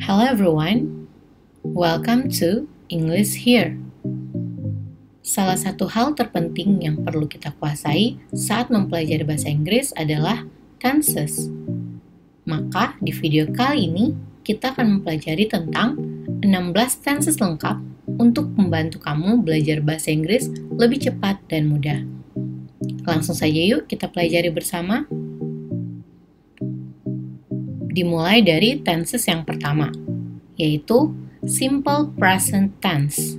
Hello everyone, welcome to English Here. Salah satu hal terpenting yang perlu kita kuasai saat mempelajari bahasa Inggris adalah tenses. Maka di video kali ini kita akan mempelajari tentang 16 tenses lengkap untuk membantu kamu belajar bahasa Inggris lebih cepat dan mudah. Langsung saja yuk kita pelajari bersama. Dimulai dari tenses yang pertama, yaitu simple present tense.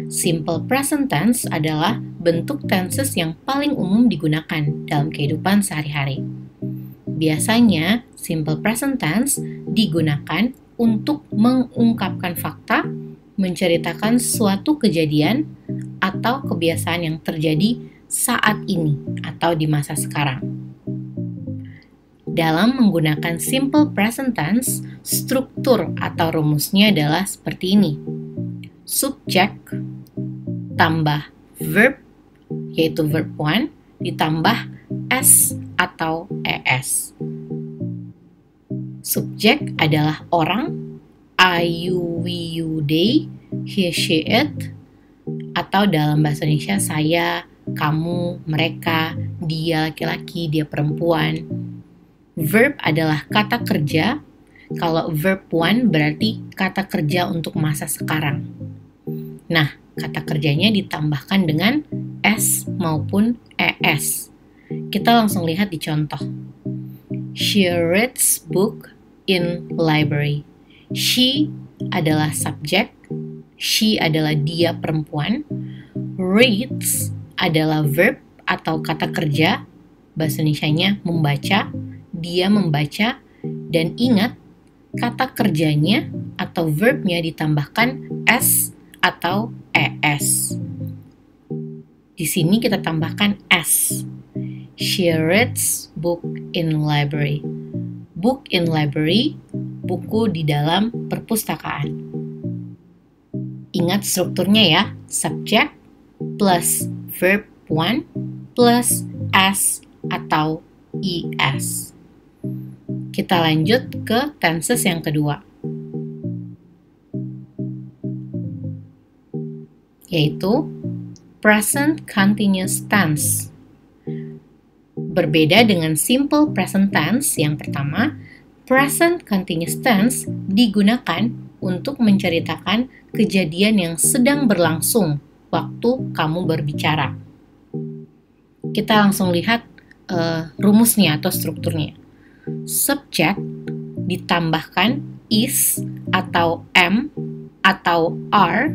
Simple present tense adalah bentuk tenses yang paling umum digunakan dalam kehidupan sehari-hari. Biasanya, simple present tense digunakan untuk mengungkapkan fakta, menceritakan suatu kejadian, atau kebiasaan yang terjadi saat ini atau di masa sekarang. Dalam menggunakan simple present tense, struktur atau rumusnya adalah seperti ini. Subjek tambah verb, yaitu verb 1, ditambah s atau es. Subjek adalah orang, I, you, we, you, they, he, she, it, atau dalam bahasa Indonesia saya, kamu, mereka, dia laki-laki, dia perempuan. Verb adalah kata kerja. Kalau verb 1 berarti kata kerja untuk masa sekarang. Nah, kata kerjanya ditambahkan dengan s maupun es. Kita langsung lihat di contoh. She reads book in library. She adalah subjek. She adalah dia perempuan. Reads adalah verb atau kata kerja. Bahasa Indonesianya membaca. Dia membaca, dan ingat kata kerjanya atau verbnya ditambahkan s atau es. Di sini kita tambahkan s. She reads book in library. Book in library, buku di dalam perpustakaan. Ingat strukturnya ya, subject plus verb 1 plus s atau es. Kita lanjut ke tenses yang kedua, yaitu present continuous tense. Berbeda dengan simple present tense yang pertama, present continuous tense digunakan untuk menceritakan kejadian yang sedang berlangsung waktu kamu berbicara. Kita langsung lihat rumusnya atau strukturnya. Subjek ditambahkan is atau am atau are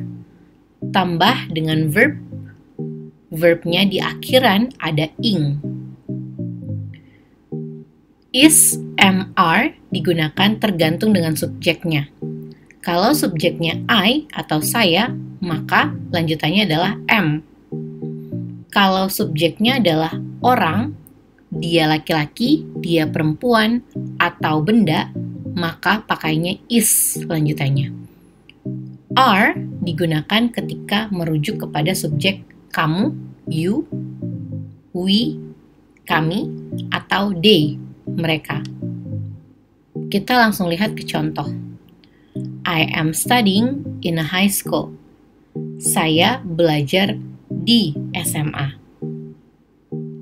tambah dengan verb. Verbnya di akhiran ada ing. Is, am, are digunakan tergantung dengan subjeknya. Kalau subjeknya I atau saya, maka lanjutannya adalah am. Kalau subjeknya adalah orang, dia laki-laki, dia perempuan, atau benda, maka pakainya is lanjutannya. Are digunakan ketika merujuk kepada subjek kamu, you, we, kami, atau they, mereka. Kita langsung lihat ke contoh. I am studying in a high school. Saya belajar di SMA.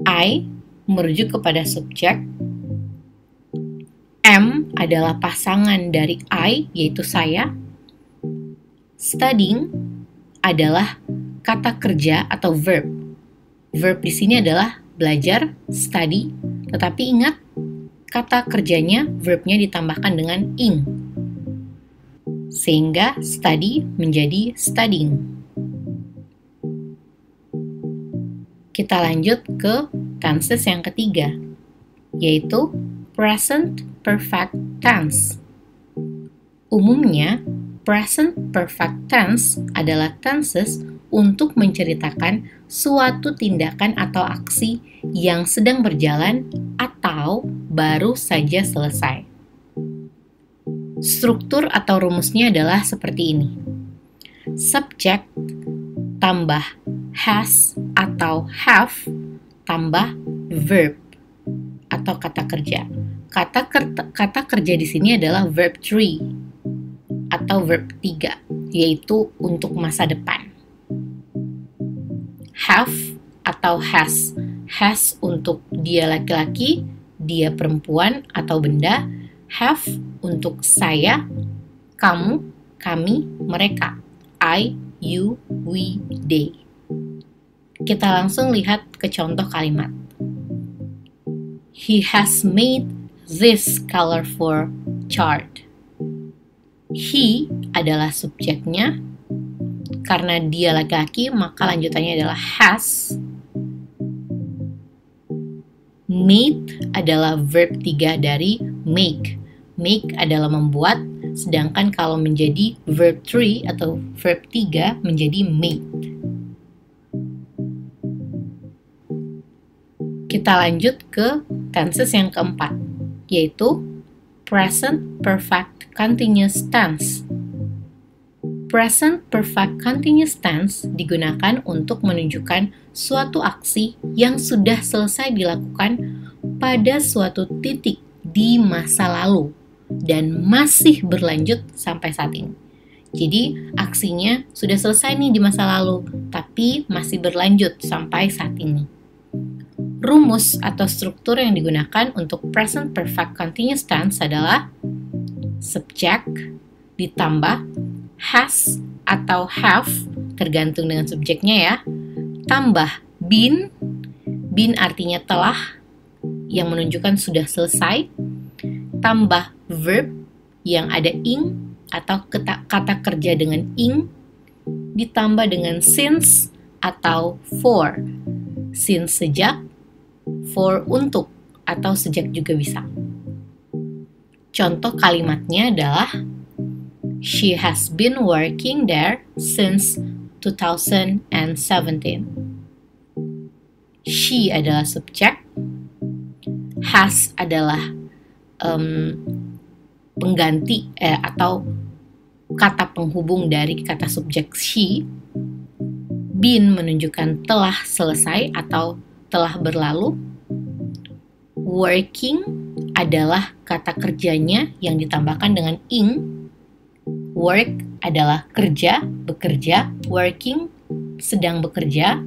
I merujuk kepada subjek. Am adalah pasangan dari I, yaitu saya. Studying adalah kata kerja atau verb. Verb di sini adalah belajar, study, tetapi ingat kata kerjanya, verbnya ditambahkan dengan ing. Sehingga study menjadi studying. Kita lanjut ke tenses yang ketiga, yaitu present perfect tense. Umumnya, present perfect tense adalah tenses untuk menceritakan suatu tindakan atau aksi yang sedang berjalan atau baru saja selesai. Struktur atau rumusnya adalah seperti ini. Subjek tambah has atau have tambah verb atau kata kerja. Kata kerja di sini adalah verb 3. atau verb 3, yaitu untuk masa depan. Have atau has. Has untuk dia laki-laki, dia perempuan atau benda. Have untuk saya, kamu, kami, mereka. I, you, we, they. Kita langsung lihat ke contoh kalimat. He has made this colorful chart. He adalah subjeknya. Karena dia laki-laki, maka lanjutannya adalah has. Made adalah verb 3 dari make. Make adalah membuat, sedangkan kalau menjadi verb 3 atau verb 3 menjadi made. Kita lanjut ke tenses yang keempat, yaitu present perfect continuous tense. Present perfect continuous tense digunakan untuk menunjukkan suatu aksi yang sudah selesai dilakukan pada suatu titik di masa lalu dan masih berlanjut sampai saat ini. Jadi, aksinya sudah selesai nih di masa lalu, tapi masih berlanjut sampai saat ini. Rumus atau struktur yang digunakan untuk present perfect continuous tense adalah subject ditambah has atau have, tergantung dengan subjeknya ya, tambah been artinya telah, yang menunjukkan sudah selesai, tambah verb yang ada ing atau kata kerja dengan ing, ditambah dengan since atau for. Since sejak, for untuk, atau sejak juga bisa. Contoh kalimatnya adalah she has been working there since 2017. She adalah subjek, has adalah pengganti atau kata penghubung dari kata subjek she. Been menunjukkan telah selesai atau telah berlalu. Working adalah kata kerjanya yang ditambahkan dengan ing. Work adalah kerja, bekerja. Working, sedang bekerja.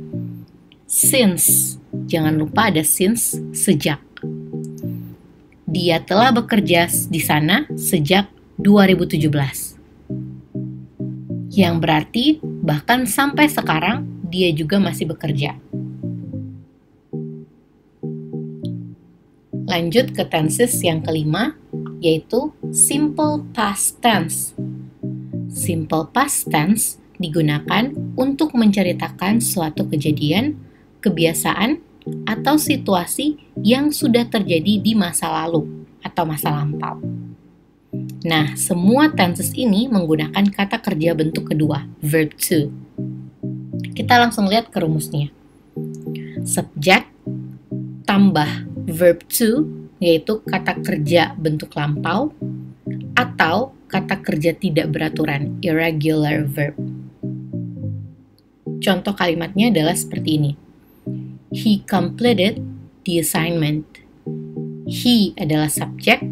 Since, jangan lupa ada since, sejak. Dia telah bekerja di sana sejak 2017. Yang berarti bahkan sampai sekarang dia juga masih bekerja. Lanjut ke tenses yang kelima, yaitu simple past tense. Simple past tense digunakan untuk menceritakan suatu kejadian, kebiasaan, atau situasi yang sudah terjadi di masa lalu atau masa lampau. Nah, semua tenses ini menggunakan kata kerja bentuk kedua, verb to. Kita langsung lihat ke rumusnya. Subject tambah verb to, yaitu kata kerja bentuk lampau, atau kata kerja tidak beraturan, irregular verb. Contoh kalimatnya adalah seperti ini. He completed the assignment. He adalah subjek.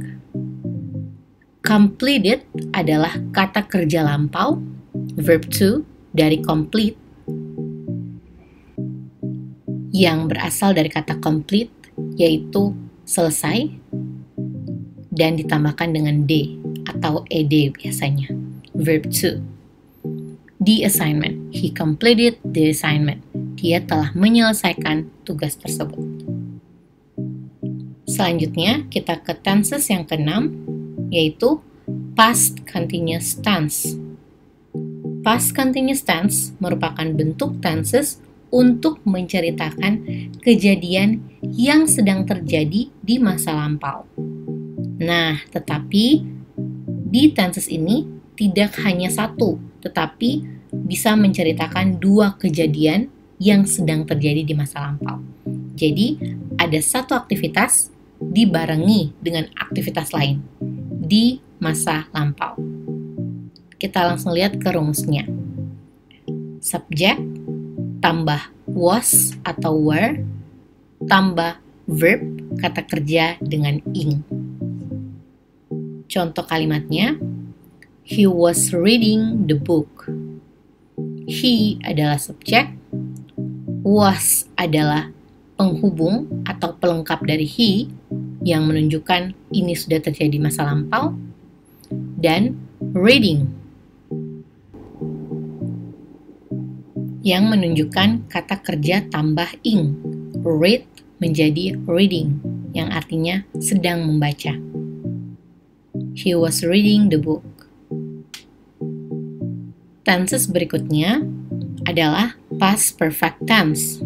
Completed adalah kata kerja lampau, verb to, dari complete, yang berasal dari kata complete, yaitu selesai, dan ditambahkan dengan d atau ed biasanya, verb to. The assignment. He completed the assignment. Dia telah menyelesaikan tugas tersebut. Selanjutnya, kita ke tenses yang keenam, yaitu past continuous tense. Past continuous tense merupakan bentuk tenses untuk menceritakan kejadian yang sedang terjadi di masa lampau. Nah, tetapi di tenses ini tidak hanya satu, tetapi bisa menceritakan dua kejadian yang sedang terjadi di masa lampau. Jadi, ada satu aktivitas dibarengi dengan aktivitas lain di masa lampau. Kita langsung lihat ke rumusnya. Subjek tambah was atau were tambah verb kata kerja dengan ing. Contoh kalimatnya, He was reading the book. He adalah subjek, was adalah penghubung atau pelengkap dari he yang menunjukkan ini sudah terjadi masa lampau, dan reading yang menunjukkan kata kerja tambah ing. Read menjadi reading yang artinya sedang membaca. He was reading the book. Tenses berikutnya adalah past perfect tense.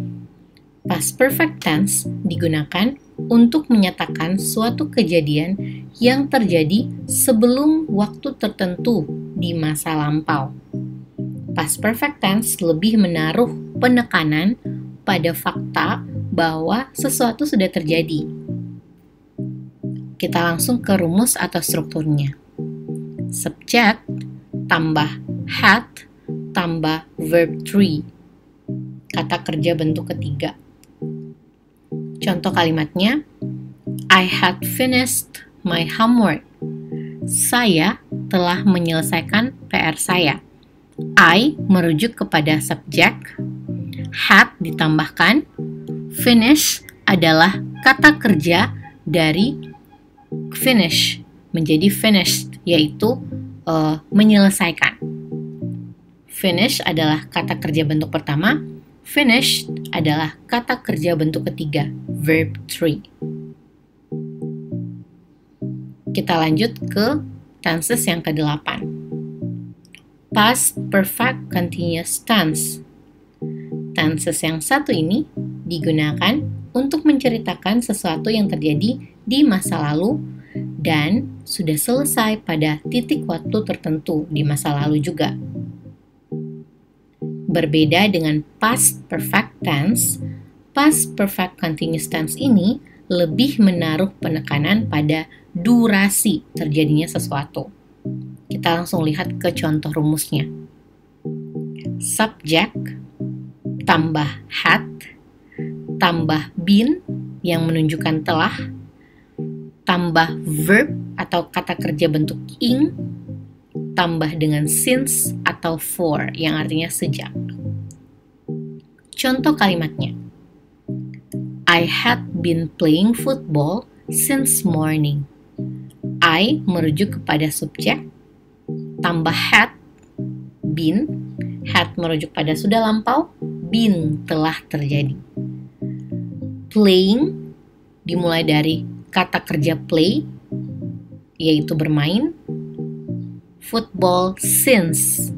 Past perfect tense digunakan untuk menyatakan suatu kejadian yang terjadi sebelum waktu tertentu di masa lampau. Past perfect tense lebih menaruh penekanan pada fakta bahwa sesuatu sudah terjadi. Kita langsung ke rumus atau strukturnya. Subject tambah had tambah verb 3. Kata kerja bentuk ketiga. Contoh kalimatnya, I had finished my homework. Saya telah menyelesaikan PR saya. I merujuk kepada subjek, had ditambahkan, finish adalah kata kerja dari finish menjadi finished, yaitu menyelesaikan. Finish adalah kata kerja bentuk pertama, finished adalah kata kerja bentuk ketiga, verb 3. Kita lanjut ke tenses yang ke-8. Past perfect continuous tense. Tenses yang satu ini digunakan untuk menceritakan sesuatu yang terjadi di masa lalu dan sudah selesai pada titik waktu tertentu di masa lalu juga. Berbeda dengan past perfect tense, past perfect continuous tense ini lebih menaruh penekanan pada durasi terjadinya sesuatu. Kita langsung lihat ke contoh rumusnya. Subjek tambah had tambah been yang menunjukkan telah tambah verb atau kata kerja bentuk ing tambah dengan since atau for yang artinya sejak. Contoh kalimatnya. I had been playing football since morning. I merujuk kepada subjek, tambah had, been, had merujuk pada sudah lampau, been telah terjadi. Playing dimulai dari kata kerja play, yaitu bermain. Football since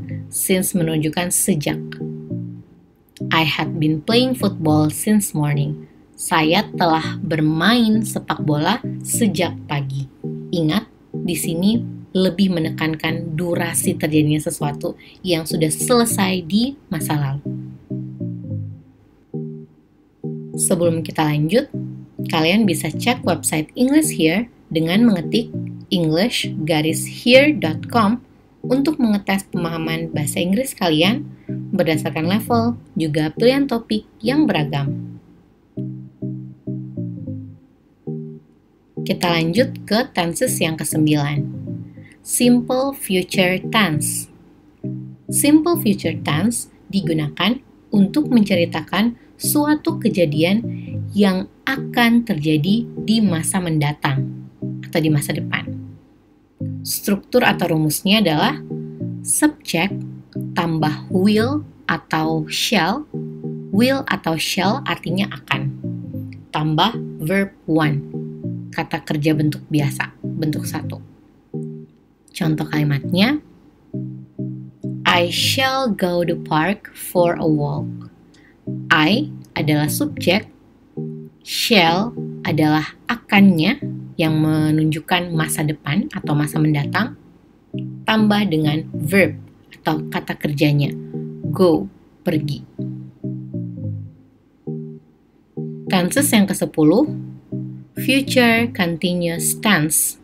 menunjukkan sejak. I had been playing football since morning. Saya telah bermain sepak bola sejak pagi. Ingat, di sini lebih menekankan durasi terjadinya sesuatu yang sudah selesai di masa lalu. Sebelum kita lanjut, kalian bisa cek website English Here dengan mengetik english-here.com untuk mengetes pemahaman bahasa Inggris kalian berdasarkan level, juga pilihan topik yang beragam. Kita lanjut ke tenses yang ke-9. Simple future tense. Simple future tense digunakan untuk menceritakan suatu kejadian yang akan terjadi di masa mendatang atau di masa depan. Struktur atau rumusnya adalah subjek tambah will atau shall. Will atau shall artinya akan. Tambah verb one, kata kerja bentuk biasa, bentuk 1. Contoh kalimatnya, I shall go to park for a walk. I adalah subjek, shall adalah akannya yang menunjukkan masa depan atau masa mendatang, tambah dengan verb atau kata kerjanya, go, pergi. Tenses yang ke-10, future continuous tense.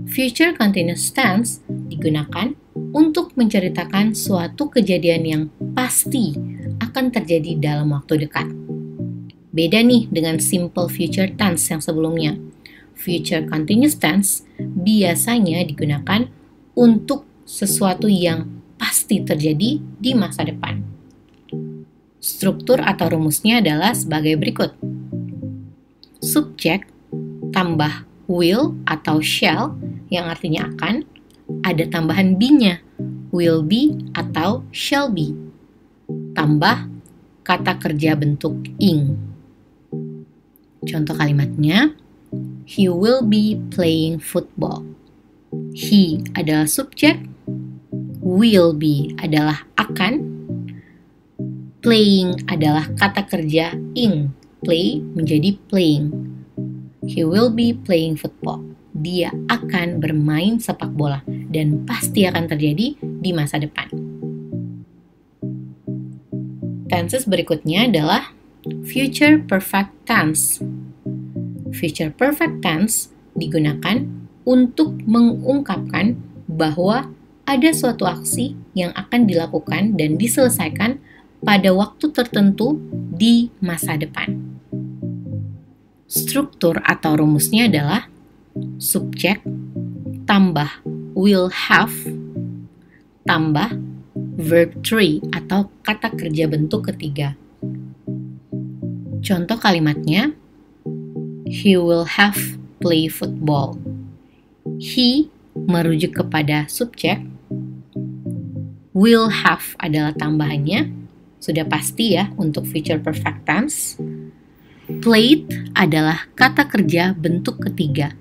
Future continuous tense digunakan untuk menceritakan suatu kejadian yang pasti akan terjadi dalam waktu dekat. Beda nih dengan simple future tense yang sebelumnya. Future continuous tense biasanya digunakan untuk sesuatu yang pasti terjadi di masa depan. Struktur atau rumusnya adalah sebagai berikut. Subjek tambah will atau shall yang artinya akan, ada tambahan be-nya, will be atau shall be. Tambah kata kerja bentuk ing. Contoh kalimatnya, he will be playing football. He adalah subjek, will be adalah akan, playing adalah kata kerja ing, play menjadi playing. He will be playing football. Dia akan bermain sepak bola dan pasti akan terjadi di masa depan. Tenses berikutnya adalah future perfect tense. Future perfect tense digunakan untuk mengungkapkan bahwa ada suatu aksi yang akan dilakukan dan diselesaikan pada waktu tertentu di masa depan. Struktur atau rumusnya adalah subjek tambah will have tambah verb 3 atau kata kerja bentuk ketiga. Contoh kalimatnya, he will have play football. He merujuk kepada subjek, will have adalah tambahannya, sudah pasti ya untuk future perfect tense. Played adalah kata kerja bentuk ketiga,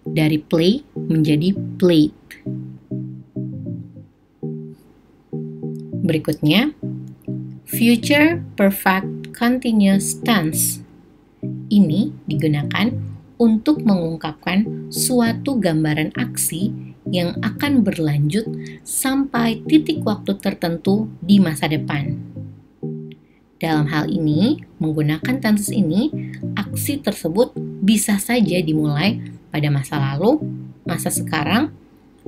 dari play menjadi played. Berikutnya, future perfect continuous tense. Ini digunakan untuk mengungkapkan suatu gambaran aksi yang akan berlanjut sampai titik waktu tertentu di masa depan. Dalam hal ini, menggunakan tenses ini, aksi tersebut bisa saja dimulai pada masa lalu, masa sekarang,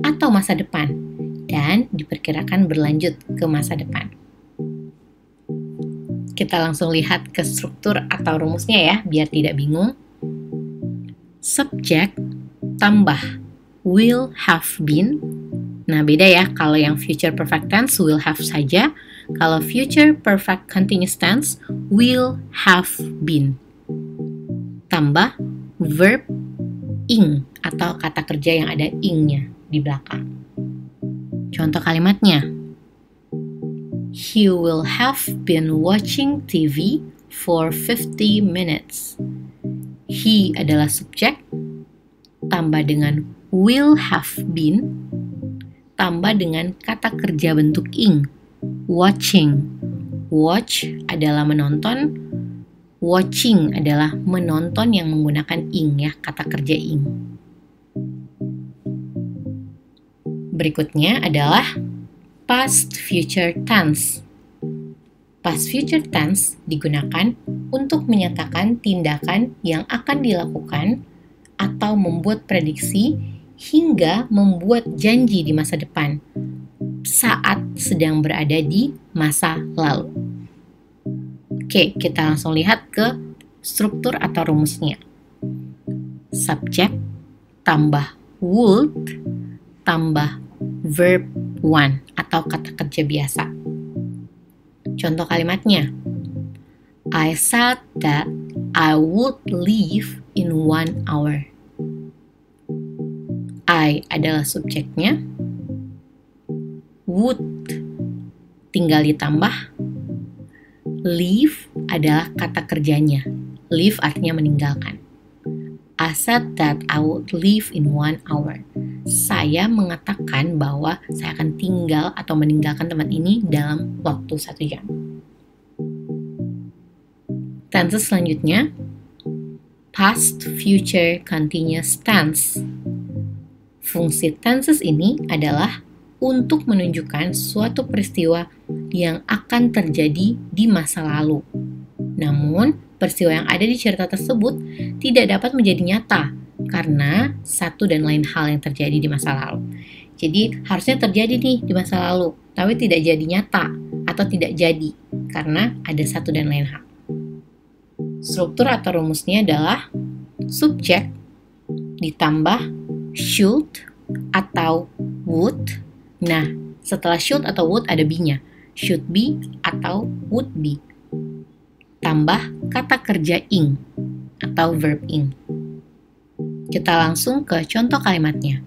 atau masa depan, dan diperkirakan berlanjut ke masa depan. Kita langsung lihat ke struktur atau rumusnya ya, biar tidak bingung. Subjek tambah will have been. Nah, beda ya, kalau yang future perfect tense will have saja, kalau future perfect continuous tense will have been. Tambah verb ing atau kata kerja yang ada ing-nya di belakang. Contoh kalimatnya, he will have been watching TV for 50 minutes. He adalah subjek, tambah dengan will have been, tambah dengan kata kerja bentuk ing, watching. Watch adalah menonton, watching adalah menonton yang menggunakan ing ya, kata kerja ing. Berikutnya adalah past future tense. Past future tense digunakan untuk menyatakan tindakan yang akan dilakukan atau membuat prediksi hingga membuat janji di masa depan saat sedang berada di masa lalu. Oke, kita langsung lihat ke struktur atau rumusnya. Subjek tambah would tambah verb one atau kata kerja biasa. Contoh kalimatnya, I said that I would leave in 1 hour. I adalah subjeknya, would tinggal ditambah, leave adalah kata kerjanya. Leave artinya meninggalkan. I said that I would leave in 1 hour. Saya mengatakan bahwa saya akan tinggal atau meninggalkan tempat ini dalam waktu 1 jam. Tenses selanjutnya, past future continuous tense. Fungsi tenses ini adalah untuk menunjukkan suatu peristiwa yang akan terjadi di masa lalu. Namun, peristiwa yang ada di cerita tersebut tidak dapat menjadi nyata karena satu dan lain hal yang terjadi di masa lalu. Jadi, harusnya terjadi nih di masa lalu, tapi tidak jadi nyata atau tidak jadi karena ada satu dan lain hal. Struktur atau rumusnya adalah subjek ditambah should atau would Nah, setelah should atau would ada be-nya. Should be atau would be. Tambah kata kerja ing atau verb ing. Kita langsung ke contoh kalimatnya.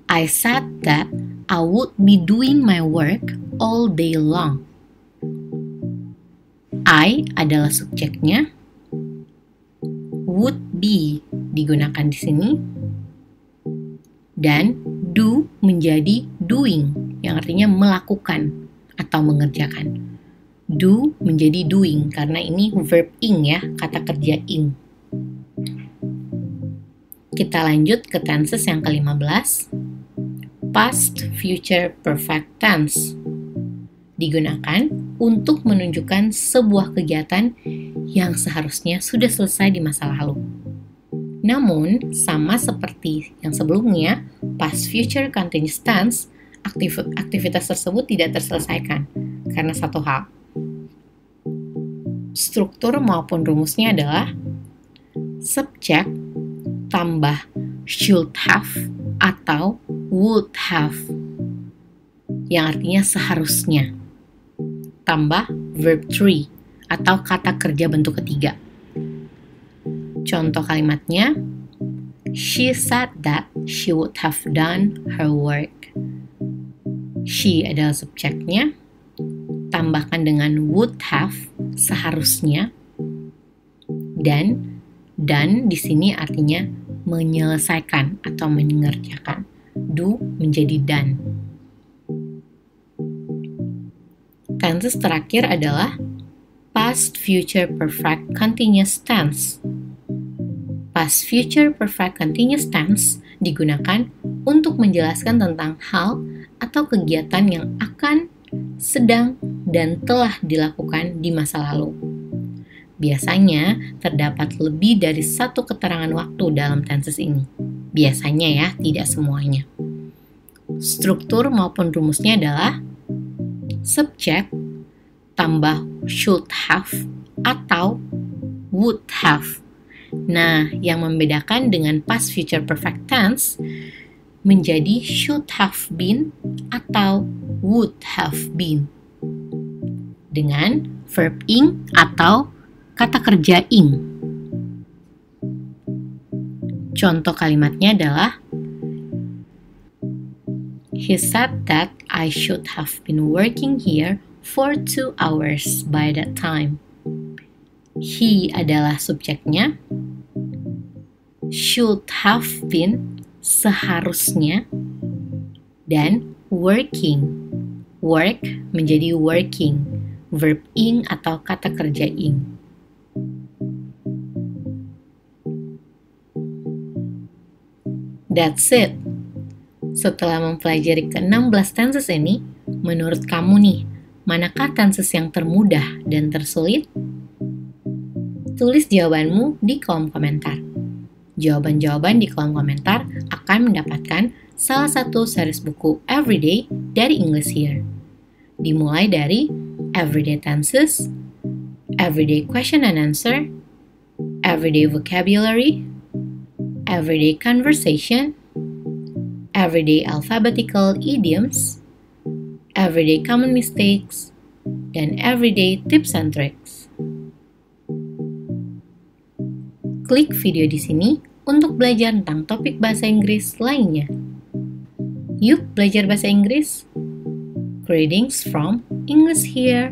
I said that I would be doing my work all day long. I adalah subjeknya. Would be digunakan di sini. Dan do menjadi doing, yang artinya melakukan atau mengerjakan. Do menjadi doing, karena ini verb ing ya, kata kerja ing. Kita lanjut ke tenses yang ke-15. Past future perfect tense. Digunakan untuk menunjukkan sebuah kegiatan yang seharusnya sudah selesai di masa lalu. Namun, sama seperti yang sebelumnya, past future continuous tense, aktivitas tersebut tidak terselesaikan karena satu hal. Struktur maupun rumusnya adalah subjek tambah should have atau would have, yang artinya seharusnya, tambah verb 3 atau kata kerja bentuk ketiga. Contoh kalimatnya, she said that she would have done her work. She adalah subjeknya, tambahkan dengan would have, seharusnya, dan di sini artinya menyelesaikan atau mengerjakan. Do menjadi done. Tenses terakhir adalah past future perfect continuous tense. Past future perfect continuous tense digunakan untuk menjelaskan tentang hal atau kegiatan yang akan, sedang, dan telah dilakukan di masa lalu. Biasanya terdapat lebih dari satu keterangan waktu dalam tenses ini. Biasanya ya, tidak semuanya. Struktur maupun rumusnya adalah subjek tambah should have atau would have. Nah, yang membedakan dengan past future perfect tense menjadi should have been atau would have been. Dengan verb ing atau kata kerja ing. Contoh kalimatnya adalah he said that I should have been working here for 2 hours by that time. He adalah subjeknya. Should have been seharusnya. Dan working. Work menjadi working. Verb ing atau kata kerja ing. That's it. Setelah mempelajari ke-16 tenses ini, menurut kamu nih, manakah tenses yang termudah dan tersulit? Tulis jawabanmu di kolom komentar. Jawaban-jawaban di kolom komentar akan mendapatkan salah satu series buku Everyday dari English Here. Dimulai dari Everyday Tenses, Everyday Question and Answer, Everyday Vocabulary, Everyday Conversation, Everyday Alphabetical Idioms, Everyday Common Mistakes, dan Everyday Tips and Tricks. Klik video di sini untuk belajar tentang topik bahasa Inggris lainnya. Yuk belajar bahasa Inggris. Greetings from English Here.